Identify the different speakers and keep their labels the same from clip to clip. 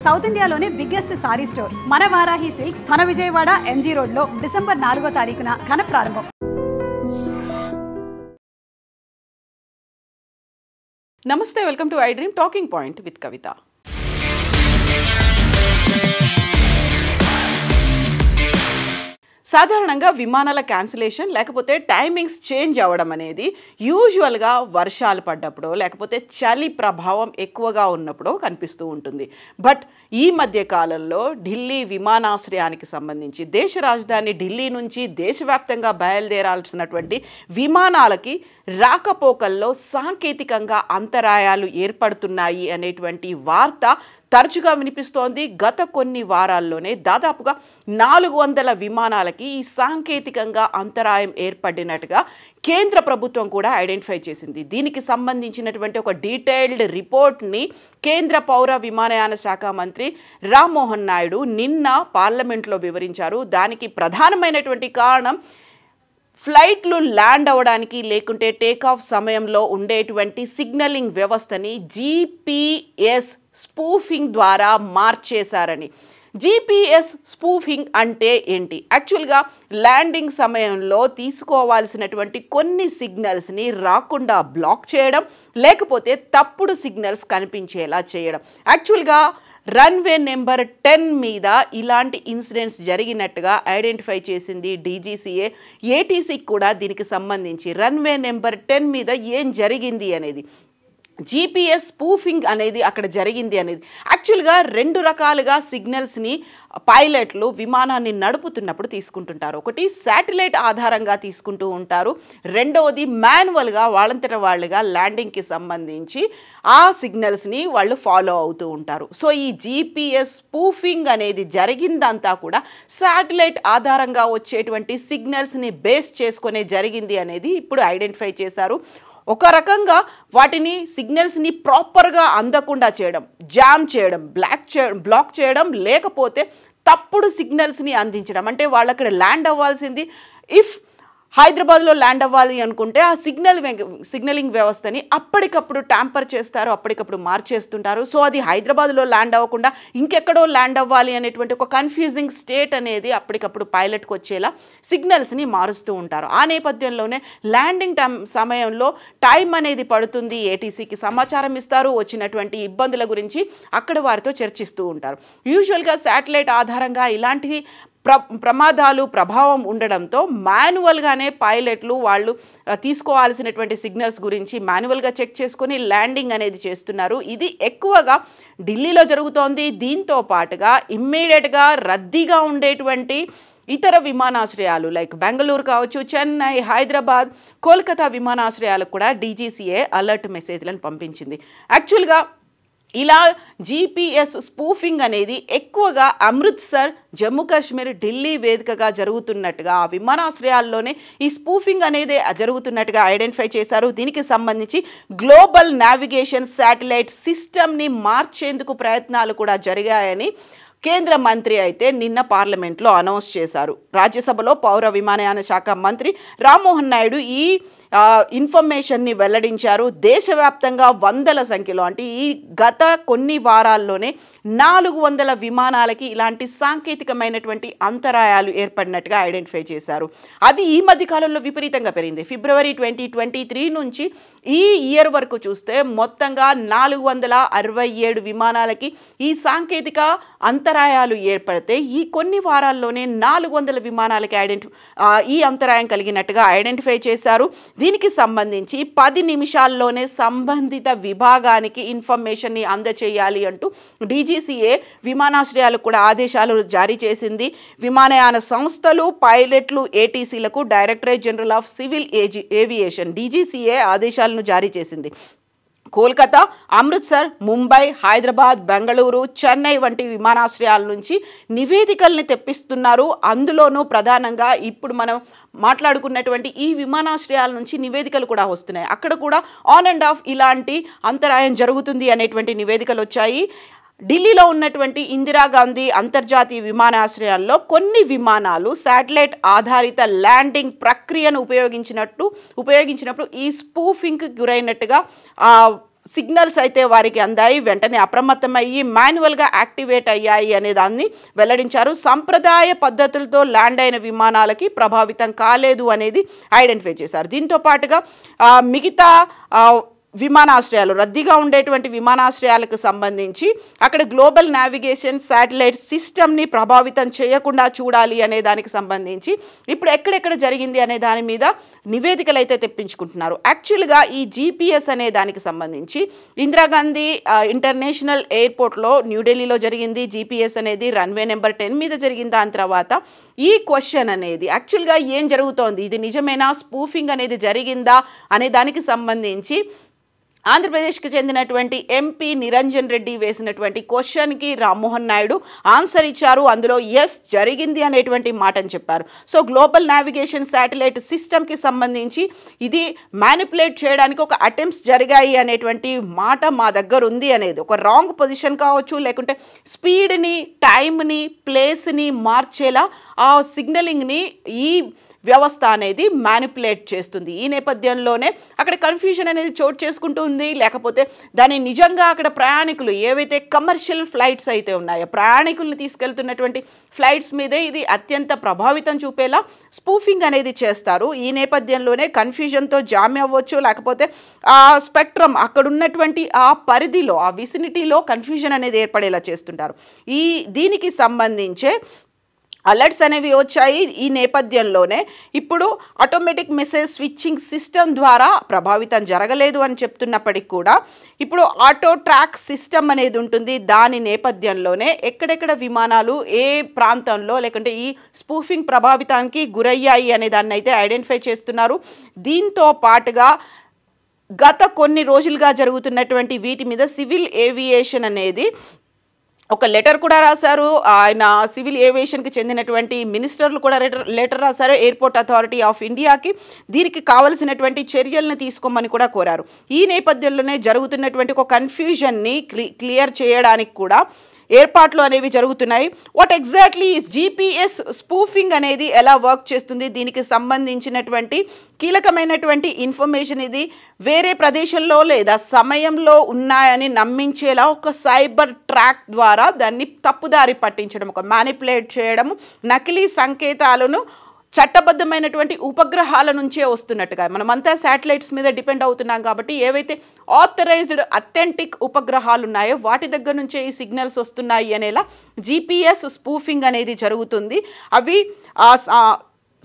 Speaker 1: South ఇండియాలోనే biggest sorry store మన Varahi silks మన విజయవాడ ఎంజీ రోడ్ లో డిసెంబర్ 4వ తారీఖున ఘన ప్రారంభం.
Speaker 2: నమస్తే, welcome to iDream talking point with Kavitha. సాధారణంగా విమానాల క్యాన్సిలేషన్ లేకపోతే టైమింగ్స్ చేంజ్ అవ్వడం అనేది యూజువల్గా వర్షాలు పడ్డప్పుడో లేకపోతే చలి ప్రభావం ఎక్కువగా ఉన్నప్పుడో కనిపిస్తూ ఉంటుంది. బట్ ఈ మధ్య కాలంలో ఢిల్లీ విమానాశ్రయానికి సంబంధించి దేశ రాజధాని ఢిల్లీ నుంచి దేశవ్యాప్తంగా బయలుదేరాల్సినటువంటి విమానాలకి రాకపోకల్లో సాంకేతికంగా అంతరాయాలు ఏర్పడుతున్నాయి అనేటువంటి వార్త తరచుగా వినిపిస్తోంది. గత కొన్ని వారాల్లోనే దాదాపుగా 400 విమానాలకి ఈ సాంకేతికంగా అంతరాయం ఏర్పడినట్టుగా కేంద్ర ప్రభుత్వం కూడా ఐడెంటిఫై చేసింది. దీనికి సంబంధించినటువంటి ఒక డీటెయిల్డ్ రిపోర్ట్ని కేంద్ర పౌర విమానయాన శాఖ మంత్రి రామ్మోహన్ నాయుడు నిన్న పార్లమెంట్లో వివరించారు. దానికి ప్రధానమైనటువంటి కారణం ఫ్లైట్లు ల్యాండ్ అవ్వడానికి లేకుంటే టేకాఫ్ సమయంలో ఉండేటువంటి సిగ్నలింగ్ వ్యవస్థని GPS స్పూఫింగ్ ద్వారా మార్చేశారని. GPS స్పూఫింగ్ అంటే ఏంటి? యాక్చువల్గా ల్యాండింగ్ సమయంలో తీసుకోవాల్సినటువంటి కొన్ని సిగ్నల్స్ని రాకుండా బ్లాక్ చేయడం, లేకపోతే తప్పుడు సిగ్నల్స్ కనిపించేలా చేయడం. యాక్చువల్గా రన్వే నెంబర్ 10 మీద ఇలాంటి ఇన్సిడెంట్స్ జరిగినట్టుగా ఐడెంటిఫై చేసింది DGCA. ATCకి కూడా దీనికి సంబంధించి రన్వే నెంబర్ 10 మీద ఏం జరిగింది అనేది, GPS స్పూఫింగ్ అనేది అక్కడ జరిగింది అనేది. యాక్చువల్గా 2 రకాలుగా సిగ్నల్స్ని పైలట్లు విమానాన్ని నడుపుతున్నప్పుడు తీసుకుంటుంటారు. ఒకటి శాటిలైట్ ఆధారంగా తీసుకుంటూ ఉంటారు, రెండవది మాన్యువల్గా వాళ్ళంతట వాళ్ళుగా ల్యాండింగ్కి సంబంధించి ఆ సిగ్నల్స్ని వాళ్ళు ఫాలో అవుతూ ఉంటారు. సో ఈ GPS స్పూఫింగ్ అనేది జరిగిందంతా కూడా శాటిలైట్ ఆధారంగా వచ్చేటువంటి సిగ్నల్స్ని బేస్ చేసుకునే జరిగింది అనేది ఇప్పుడు ఐడెంటిఫై చేశారు. ఒక రకంగా వాటిని సిగ్నల్స్ని ప్రాపర్గా అందకుండా చేయడం, జామ్ చేయడం, బ్లాక్ చేయడం, లేకపోతే తప్పుడు సిగ్నల్స్ని అందించడం. అంటే వాళ్ళు అక్కడ ల్యాండ్ అవ్వాల్సింది ఇఫ్ హైదరాబాద్లో ల్యాండ్ అవ్వాలి అనుకుంటే ఆ సిగ్నలింగ్ వ్యవస్థని అప్పటికప్పుడు ట్యాంపర్ చేస్తారు, అప్పటికప్పుడు మార్చేస్తుంటారు. సో అది హైదరాబాద్లో ల్యాండ్ అవ్వకుండా ఇంకెక్కడో ల్యాండ్ అవ్వాలి అనేటువంటి ఒక కన్ఫ్యూజింగ్ స్టేట్ అనేది అప్పటికప్పుడు పైలట్కి వచ్చేలా సిగ్నల్స్ని మారుస్తూ ఉంటారు. ఆ నేపథ్యంలోనే ల్యాండింగ్ సమయంలో టైం అనేది పడుతుంది, ATCకి సమాచారం ఇస్తారు, వచ్చినటువంటి ఇబ్బందుల గురించి అక్కడ వారితో చర్చిస్తూ ఉంటారు. యూజువల్గా శాటిలైట్ ఆధారంగా ఇలాంటి ప్రమాదాలు ప్రభావం ఉండడంతో మాన్యువల్గానే పైలట్లు వాళ్ళు తీసుకోవాల్సినటువంటి సిగ్నల్స్ గురించి మాన్యువల్గా చెక్ చేసుకొని ల్యాండింగ్ అనేది చేస్తున్నారు. ఇది ఎక్కువగా ఢిల్లీలో జరుగుతోంది. దీంతో పాటుగా ఇమ్మీడియట్గా రద్దీగా ఉండేటువంటి ఇతర విమానాశ్రయాలు లైక్ బెంగళూరు కావచ్చు, చెన్నై, హైదరాబాద్, కోల్కతా విమానాశ్రయాలకు కూడా DGCA అలర్ట్ మెసేజ్లను పంపించింది. యాక్చువల్గా ఇలా GPS స్పూఫింగ్ అనేది ఎక్కువగా అమృత్సర్, జమ్మూ కాశ్మీర్, ఢిల్లీ వేదికగా జరుగుతున్నట్టుగా ఆ విమానాశ్రయాల్లోనే ఈ స్పూఫింగ్ అనేది జరుగుతున్నట్టుగా ఐడెంటిఫై చేశారు. దీనికి సంబంధించి గ్లోబల్ నావిగేషన్ శాటిలైట్ సిస్టమ్ని మార్చేందుకు ప్రయత్నాలు కూడా జరిగాయని కేంద్ర మంత్రి అయితే నిన్న పార్లమెంట్లో అనౌన్స్ చేశారు. రాజ్యసభలో పౌర విమానయాన శాఖ మంత్రి రామ్మోహన్ నాయుడు ఈ ఇన్ఫర్మేషన్ని వెల్లడించారు. దేశవ్యాప్తంగా వందల సంఖ్యలో, అంటే ఈ గత కొన్ని వారాల్లోనే 400 విమానాలకి ఇలాంటి సాంకేతికమైనటువంటి అంతరాయాలు ఏర్పడినట్టుగా ఐడెంటిఫై చేశారు. అది ఈ మధ్య కాలంలో విపరీతంగా పెరిగింది. ఫిబ్రవరి 2023 నుంచి ఈ ఇయర్ వరకు చూస్తే మొత్తంగా 467 విమానాలకి ఈ సాంకేతిక అంతరాయాలు ఏర్పడితే ఈ కొన్ని వారాల్లోనే 400 విమానాలకి ఈ అంతరాయం కలిగినట్టుగా ఐడెంటిఫై చేశారు. దీనికి సంబంధించి 10 నిమిషాల్లోనే సంబంధిత విభాగానికి ఇన్ఫర్మేషన్ని అందచేయాలి అంటూ DGCA విమానాశ్రయాలకు కూడా ఆదేశాలు జారీ చేసింది. విమానయాన సంస్థలు, పైలట్లు, ATCలకు directorate general of civil aviation DGCA ఆదేశాలను జారీ చేసింది. కోల్కతా, అమృత్సర్, ముంబై, హైదరాబాద్, బెంగళూరు, చెన్నై వంటి విమానాశ్రయాల నుంచి నివేదికల్ని తెప్పిస్తున్నారు. అందులోనూ ప్రధానంగా ఇప్పుడు మనం మాట్లాడుకున్నటువంటి ఈ విమానాశ్రయాల నుంచి నివేదికలు కూడా వస్తున్నాయి. అక్కడ కూడా ఆన్ అండ్ ఆఫ్ ఇలాంటి అంతరాయం జరుగుతుంది అనేటువంటి నివేదికలు వచ్చాయి. ఢిల్లీలో ఉన్నటువంటి ఇందిరాగాంధీ అంతర్జాతీయ విమానాశ్రయాల్లో కొన్ని విమానాలు శాటిలైట్ ఆధారిత ల్యాండింగ్ ప్రక్రియను ఉపయోగించినప్పుడు ఈ స్పూఫింగ్కి గురైనట్టుగా సిగ్నల్స్ అయితే వారికి అందాయి. వెంటనే అప్రమత్తమయ్యి మాన్యువల్గా యాక్టివేట్ అయ్యాయి అనే దాన్ని వెల్లడించారు. సంప్రదాయ పద్ధతులతో ల్యాండ్ అయిన విమానాలకి ప్రభావితం కాలేదు అనేది ఐడెంటిఫై చేశారు. దీంతో పాటుగా మిగతా విమానాశ్రయాలు, రద్దీగా ఉండేటువంటి విమానాశ్రయాలకు సంబంధించి అక్కడ గ్లోబల్ నావిగేషన్ శాటిలైట్ సిస్టమ్ని ప్రభావితం చేయకుండా చూడాలి అనే దానికి సంబంధించి ఇప్పుడు ఎక్కడెక్కడ జరిగింది అనే దాని మీద నివేదికలు అయితే తెప్పించుకుంటున్నారు. యాక్చువల్గా ఈ జీపీఎస్ అనే దానికి సంబంధించి ఇందిరాగాంధీ ఇంటర్నేషనల్ ఎయిర్పోర్ట్లో న్యూఢిల్లీలో జరిగింది. జీపీఎస్ అనేది రన్వే నెంబర్ 10 మీద జరిగింది. దాని తర్వాత ఈ క్వశ్చన్ అనేది యాక్చువల్గా ఏం జరుగుతోంది, ఇది నిజమేనా, స్పూఫింగ్ అనేది జరిగిందా అనే దానికి సంబంధించి ఆంధ్రప్రదేశ్కి చెందినటువంటి ఎంపీ నిరంజన్ రెడ్డి వేసినటువంటి క్వశ్చన్కి రామ్మోహన్ నాయుడు ఆన్సర్ ఇచ్చారు. అందులో ఎస్ జరిగింది అనేటువంటి మాటని చెప్పారు. సో గ్లోబల్ నావిగేషన్ శాటిలైట్ సిస్టమ్కి సంబంధించి ఇది మ్యానిపులేట్ చేయడానికి ఒక అటెంప్ట్స్ జరిగాయి అనేటువంటి మాట మా దగ్గర ఉంది అనేది, ఒక రాంగ్ పొజిషన్ కావచ్చు, లేకుంటే స్పీడ్ని, టైంని, ప్లేస్ని మార్చేలా ఆ సిగ్నలింగ్ని ఈ వ్యవస్థ అనేది మ్యానిపులేట్ చేస్తుంది. ఈ నేపథ్యంలోనే అక్కడ కన్ఫ్యూజన్ అనేది చోటు చేసుకుంటూ ఉంది. లేకపోతే దాని నిజంగా అక్కడ ప్రయాణికులు ఏవైతే కమర్షియల్ ఫ్లైట్స్ అయితే ఉన్నాయో, ప్రయాణికుల్ని తీసుకెళ్తున్నటువంటి ఫ్లైట్స్ మీదే ఇది అత్యంత ప్రభావితం చూపేలా స్పూఫింగ్ అనేది చేస్తారు. ఈ నేపథ్యంలోనే కన్ఫ్యూజన్తో జామ్ అవ్వచ్చు, లేకపోతే ఆ స్పెక్ట్రమ్ అక్కడ ఉన్నటువంటి ఆ పరిధిలో, ఆ విసినిటీలో కన్ఫ్యూజన్ అనేది ఏర్పడేలా చేస్తుంటారు. దీనికి సంబంధించే అలర్ట్స్ అనేవి వచ్చాయి. ఈ నేపథ్యంలోనే ఇప్పుడు ఆటోమేటిక్ మెసేజ్ స్విచ్చింగ్ సిస్టమ్ ద్వారా ప్రభావితం జరగలేదు అని చెప్తున్నప్పటికీ కూడా ఇప్పుడు ఆటో ట్రాక్ సిస్టమ్ అనేది ఉంటుంది. దాని నేపథ్యంలోనే ఎక్కడెక్కడ విమానాలు ఏ ప్రాంతంలో లేకుంటే ఈ స్పూఫింగ్ ప్రభావితానికి గురయ్యాయి అనే దాన్ని అయితే ఐడెంటిఫై చేస్తున్నారు. దీంతో పాటుగా గత కొన్ని రోజులుగా జరుగుతున్నటువంటి వీటి మీద సివిల్ ఏవియేషన్ అనేది ఒక లెటర్ కూడా రాశారు. ఆయన సివిల్ ఏవియేషన్కి చెందినటువంటి మినిస్టర్లు కూడా లెటర్ రాశారు ఎయిర్పోర్ట్ అథారిటీ ఆఫ్ ఇండియాకి. దీనికి కావలసినటువంటి చర్యలను తీసుకోమని కూడా కోరారు. ఈ నేపథ్యంలోనే జరుగుతున్నటువంటి ఒక కన్ఫ్యూజన్ని క్లియర్ చేయడానికి కూడా ఏర్పాట్లు అనేవి జరుగుతున్నాయి. వాట్ ఎగ్జాక్ట్లీ జీపీఎస్ స్పూఫింగ్ అనేది ఎలా వర్క్ చేస్తుంది, దీనికి సంబంధించినటువంటి కీలకమైనటువంటి ఇన్ఫర్మేషన్ ఇది వేరే ప్రదేశంలో లేదా సమయంలో ఉన్నాయని నమ్మించేలా ఒక సైబర్ ట్రాక్ ద్వారా దాన్ని తప్పుదారి పట్టించడం, ఒక మ్యానిపులేట్ చేయడం, నకిలీ సంకేతాలను చట్టబద్ధమైనటువంటి ఉపగ్రహాల నుంచే వస్తున్నట్టుగా, మనమంతా శాటిలైట్స్ మీద డిపెండ్ అవుతున్నాం కాబట్టి ఏవైతే ఆథరైజ్డ్ అథెంటిక్ ఉపగ్రహాలు ఉన్నాయో వాటి దగ్గర నుంచే ఈ సిగ్నల్స్ వస్తున్నాయి అనేలా జీపీఎస్ స్పూఫింగ్ అనేది జరుగుతుంది. అవి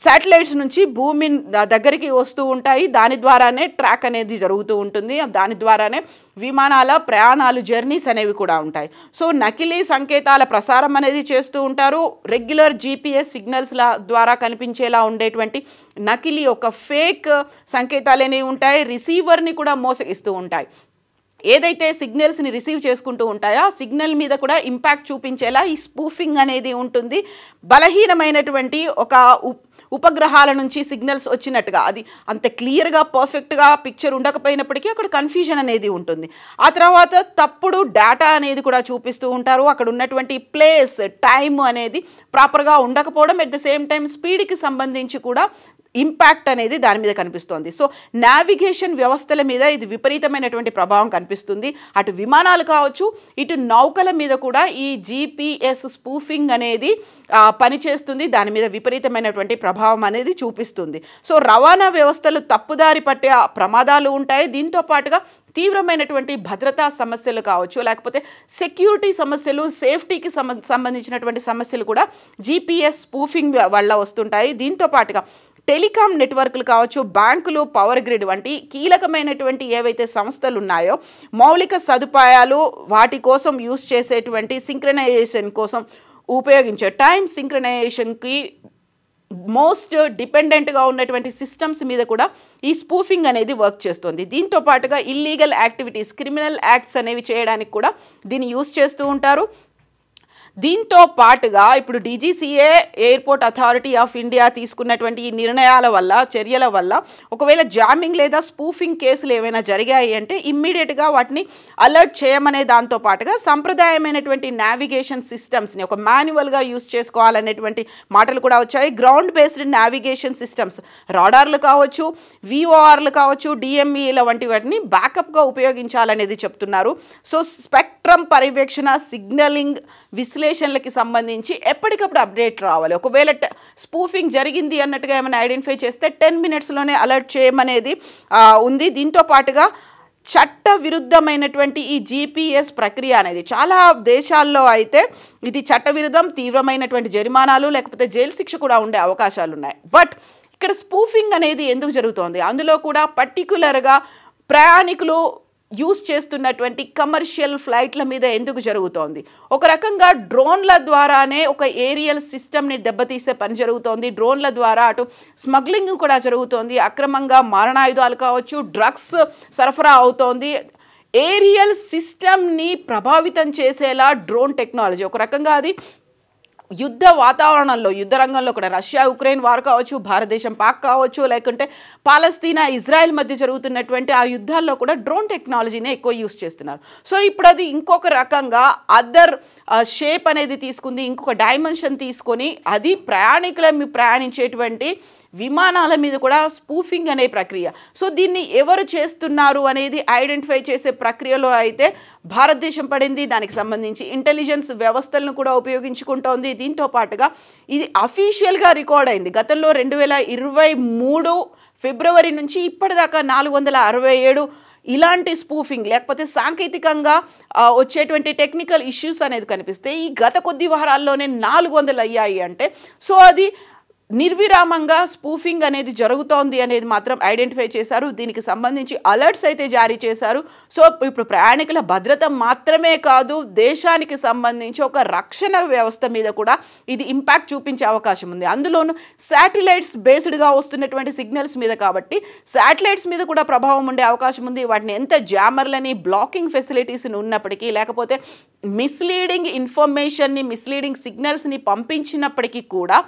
Speaker 2: శాటిలైట్స్ నుంచి భూమి దగ్గరికి వస్తూ ఉంటాయి. దాని ద్వారానే ట్రాక్ అనేది జరుగుతూ ఉంటుంది. దాని ద్వారానే విమానాల ప్రయాణాలు, జర్నీస్ అనేవి కూడా ఉంటాయి. సో నకిలీ సంకేతాల ప్రసారం అనేది చేస్తూ ఉంటారు. రెగ్యులర్ జీపీఎస్ సిగ్నల్స్ల ద్వారా కనిపించేలా ఉండేటువంటి నకిలీ ఒక ఫేక్ సంకేతాలు అనేవి ఉంటాయి. రిసీవర్ని కూడా మోసగిస్తూ ఉంటాయి. ఏదైతే సిగ్నల్స్ని రిసీవ్ చేసుకుంటూ ఉంటాయో ఆ సిగ్నల్ మీద కూడా ఇంపాక్ట్ చూపించేలా ఈ స్పూఫింగ్ అనేది ఉంటుంది. బలహీనమైనటువంటి ఒక ఉపగ్రహాల నుంచి సిగ్నల్స్ వచ్చినట్టుగా, అది అంత క్లియర్గా పర్ఫెక్ట్గా పిక్చర్ ఉండకపోయినప్పటికీ అక్కడ కన్ఫ్యూజన్ అనేది ఉంటుంది. ఆ తర్వాత తప్పుడు డేటా అనేది కూడా చూపిస్తూ ఉంటారు. అక్కడ ఉన్నటువంటి ప్లేస్, టైం అనేది ప్రాపర్గా ఉండకపోవడం, ఎట్ ద సేమ్ టైం స్పీడ్కి సంబంధించి కూడా ఇంపాక్ట్ అనేది దాని మీద కనిపిస్తోంది. సో నావిగేషన్ వ్యవస్థల మీద ఇది విపరీతమైనటువంటి ప్రభావం కనిపిస్తుంది. అటు విమానాలు కావచ్చు, ఇటు నౌకల మీద కూడా ఈ జీపీఎస్ స్పూఫింగ్ అనేది పనిచేస్తుంది. దాని మీద విపరీతమైనటువంటి ప్రభావం అనేది చూపిస్తుంది. సో రవాణా వ్యవస్థలు తప్పుదారి పట్టే ప్రమాదాలు ఉంటాయి. దీంతో పాటుగా తీవ్రమైనటువంటి భద్రతా సమస్యలు కావచ్చు, లేకపోతే సెక్యూరిటీ సమస్యలు, సేఫ్టీకి సంబంధించినటువంటి సమస్యలు కూడా జీపీఎస్ స్పూఫింగ్ వల్ల వస్తుంటాయి. దీంతో పాటుగా టెలికాం నెట్వర్క్లు కావచ్చు, బ్యాంకులు, పవర్ గ్రిడ్ వంటి కీలకమైనటువంటి ఏవైతే సంస్థలు ఉన్నాయో మౌలిక సదుపాయాలు వాటి కోసం యూజ్ చేసేటువంటి సింక్రనైజేషన్ కోసం ఉపయోగించే టైం సింక్రనైజేషన్కి మోస్ట్ డిపెండెంట్గా ఉన్నటువంటి సిస్టమ్స్ మీద కూడా ఈ స్పూఫింగ్ అనేది వర్క్ చేస్తుంది. దీంతో పాటుగా ఇల్లీగల్ యాక్టివిటీస్, క్రిమినల్ యాక్ట్స్ అనేవి చేయడానికి కూడా దీన్ని యూజ్ చేస్తూ ఉంటారు. దీంతో పాటుగా ఇప్పుడు DGCA airport authority of India తీసుకున్నటువంటి ఈ నిర్ణయాల వల్ల, చర్యల వల్ల ఒకవేళ జామింగ్ లేదా స్పూఫింగ్ కేసులు ఏమైనా జరిగాయి అంటే ఇమ్మీడియట్గా వాటిని అలర్ట్ చేయమనే దాంతో పాటుగా సంప్రదాయమైనటువంటి నావిగేషన్ సిస్టమ్స్ని ఒక మాన్యువల్గా యూజ్ చేసుకోవాలనేటువంటి మాటలు కూడా వచ్చాయి. గ్రౌండ్ బేస్డ్ నావిగేషన్ సిస్టమ్స్, రాడార్లు కావచ్చు, విఓఆర్లు కావచ్చు, డిఎంఈల వంటి వాటిని బ్యాకప్గా ఉపయోగించాలనేది చెప్తున్నారు. సో స్పెక్ట్రమ్ పర్యవేక్షణ, సిగ్నలింగ్ విశ్లేషణలకి సంబంధించి ఎప్పటికప్పుడు అప్డేట్ రావాలి. ఒకవేళ స్పూఫింగ్ జరిగింది అన్నట్టుగా ఏమైనా ఐడెంటిఫై చేస్తే 10 minutesలోనే అలర్ట్ చేయమనేది ఉంది. దీంతో పాటుగా చట్ట విరుద్ధమైనటువంటి ఈ జీపీఎస్ ప్రక్రియ అనేది చాలా దేశాల్లో అయితే ఇది చట్టవిరుద్ధం, తీవ్రమైనటువంటి జరిమానాలు లేకపోతే జైలు శిక్ష కూడా ఉండే అవకాశాలు ఉన్నాయి. బట్ ఇక్కడ స్పూఫింగ్ అనేది ఎందుకు జరుగుతోంది? అందులో కూడా పర్టికులర్గా ప్రయాణికులు యూజ్ చేస్తున్నటువంటి కమర్షియల్ ఫ్లైట్ల మీద ఎందుకు జరుగుతోంది? ఒక రకంగా డ్రోన్ల ద్వారానే ఒక ఏరియల్ సిస్టమ్ని దెబ్బతీసే పని జరుగుతోంది. డ్రోన్ల ద్వారా అటు స్మగ్లింగ్ కూడా జరుగుతోంది, అక్రమంగా మారణాయుధాలు కావచ్చు, డ్రగ్స్ సరఫరా అవుతోంది. ఏరియల్ సిస్టమ్ని ప్రభావితం చేసేలా డ్రోన్ టెక్నాలజీ ఒక రకంగా అది యుద్ధ వాతావరణంలో, యుద్ధ రంగంలో కూడా రష్యా ఉక్రెయిన్ వార్ కావచ్చు, భారతదేశం పాక్ కావచ్చు, లేకుంటే పాలస్తీనా ఇజ్రాయెల్ మధ్య జరుగుతున్నటువంటి ఆ యుద్ధాల్లో కూడా డ్రోన్ టెక్నాలజీనే ఎక్కువ యూస్ చేస్తున్నారు. సో ఇప్పుడు అది ఇంకొక రకంగా అదర్ షేప్ అనేది తీసుకుంది, ఇంకొక డైమెన్షన్ తీసుకొని అది ప్రయాణించేటువంటి విమానాల మీద కూడా స్పూఫింగ్ అనే ప్రక్రియ. సో దీన్ని ఎవరు చేస్తున్నారు అనేది ఐడెంటిఫై చేసే ప్రక్రియలో అయితే భారతదేశం పడింది. దానికి సంబంధించి ఇంటెలిజెన్స్ వ్యవస్థలను కూడా ఉపయోగించుకుంటోంది. దీంతో పాటుగా ఇది అఫీషియల్గా రికార్డ్ అయింది. గతంలో 2023 ఫిబ్రవరి నుంచి ఇప్పటిదాకా 467 ఇలాంటి స్పూఫింగ్ లేకపోతే సాంకేతికంగా వచ్చేటువంటి టెక్నికల్ ఇష్యూస్ అనేది కనిపిస్తే ఈ గత కొద్ది వారాల్లోనే 400 అయ్యాయి అంటే సో అది నిర్విరామంగా స్పూఫింగ్ అనేది జరుగుతోంది అనేది మాత్రం ఐడెంటిఫై చేశారు. దీనికి సంబంధించి అలర్ట్స్ అయితే జారీ చేశారు. సో ఇప్పుడు ప్రయాణికుల భద్రత మాత్రమే కాదు, దేశానికి సంబంధించి ఒక రక్షణ వ్యవస్థ మీద కూడా ఇది ఇంపాక్ట్ చూపించే అవకాశం ఉంది. అందులోనూ శాటిలైట్స్ బేస్డ్గా వస్తున్నటువంటి సిగ్నల్స్ మీద కాబట్టి శాటిలైట్స్ మీద కూడా ప్రభావం ఉండే అవకాశం ఉంది. వాటిని ఎంత జామర్లని, బ్లాకింగ్ ఫెసిలిటీస్ని ఉన్నప్పటికీ లేకపోతే మిస్లీడింగ్ ఇన్ఫర్మేషన్ని, మిస్లీడింగ్ సిగ్నల్స్ని పంపించినప్పటికీ కూడా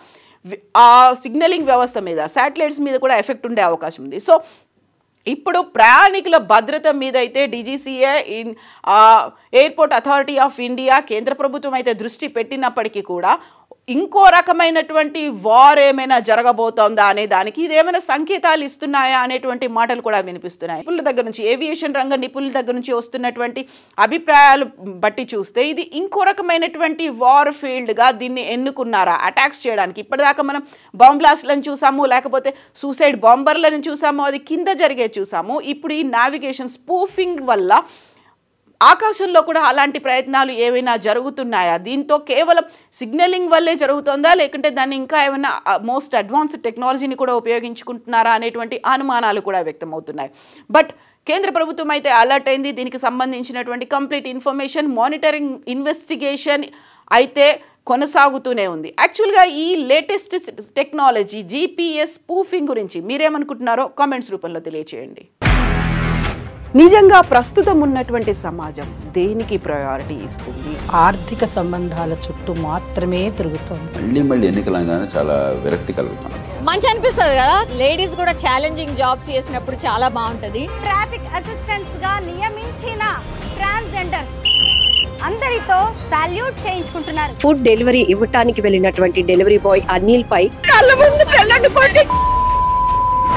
Speaker 2: ఆ సిగ్నలింగ్ వ్యవస్థ మీద, శాటిలైట్స్ మీద కూడా ఎఫెక్ట్ ఉండే అవకాశం ఉంది. సో ఇప్పుడు ప్రయాణికుల భద్రత మీద అయితే DGCA airport authority of India కేంద్ర ప్రభుత్వం అయితే దృష్టి పెట్టినప్పటికీ కూడా ఇంకో రకమైనటువంటి వార్ ఏమైనా జరగబోతోందా అనే దానికి ఇదేమైనా సంకేతాలు ఇస్తున్నాయా అనేటువంటి మాటలు కూడా వినిపిస్తున్నాయి. నిపుణుల దగ్గర నుంచి, ఏవియేషన్ రంగ నిపుణుల దగ్గర నుంచి వస్తున్నటువంటి అభిప్రాయాలు బట్టి చూస్తే ఇది ఇంకో రకమైనటువంటి వార్ ఫీల్డ్గా దీన్ని ఎన్నుకున్నారా అటాక్స్ చేయడానికి? ఇప్పటిదాకా మనం బాంబ్ బ్లాస్ట్లను చూసాము, లేకపోతే సూసైడ్ బాంబర్లను చూసాము, అది కింద జరిగే చూసాము. ఇప్పుడు ఈ నావిగేషన్ స్పూఫింగ్ వల్ల ఆకాశంలో కూడా అలాంటి ప్రయత్నాలు ఏమైనా జరుగుతున్నాయా? దీంతో కేవలం సిగ్నలింగ్ వల్లే జరుగుతుందా, లేకుంటే దాన్ని ఇంకా ఏమైనా మోస్ట్ అడ్వాన్స్డ్ టెక్నాలజీని కూడా ఉపయోగించుకుంటున్నారా అనేటువంటి అనుమానాలు కూడా వ్యక్తమవుతున్నాయి. బట్ కేంద్ర ప్రభుత్వం అయితే అలర్ట్ అయింది. దీనికి సంబంధించినటువంటి కంప్లీట్ ఇన్ఫర్మేషన్, మానిటరింగ్, ఇన్వెస్టిగేషన్ అయితే కొనసాగుతూనే ఉంది. యాక్చువల్గా ఈ లేటెస్ట్ టెక్నాలజీ జీపీఎస్ స్పూఫింగ్ గురించి మీరేమనుకుంటున్నారో కామెంట్స్ రూపంలో తెలియచేయండి. నిజంగా ప్రస్తుతం ఉన్నటువంటి సమాజం దేనికి ప్రయారిటీ ఇస్తుంది?
Speaker 3: ఆర్థిక సంబంధాల చుట్టూ మాత్రమే తిరుగుతుంది.
Speaker 4: మళ్ళీ ఎన్నికలంగానే చాలా విరక్తి కలుగుతాం.
Speaker 5: మంచి అనిపిస్తుంది కదా, లేడీస్ కూడా ఛాలెంజింగ్ జాబ్స్ చేసినప్పుడు చాలా బాగుంటది.
Speaker 1: ట్రాఫిక్ అసిస్టెంట్స్ గా నియమించిన ట్రాన్స్జెండర్స్ అందరితో సాల్యూట్ చేయించుకుంటున్నారు.
Speaker 6: ఫుడ్ డెలివరీ ఇవ్వటానికి వెళ్ళినటువంటి డెలివరీ బాయ్ అనిల్ పై
Speaker 2: కళ్ళ ముందు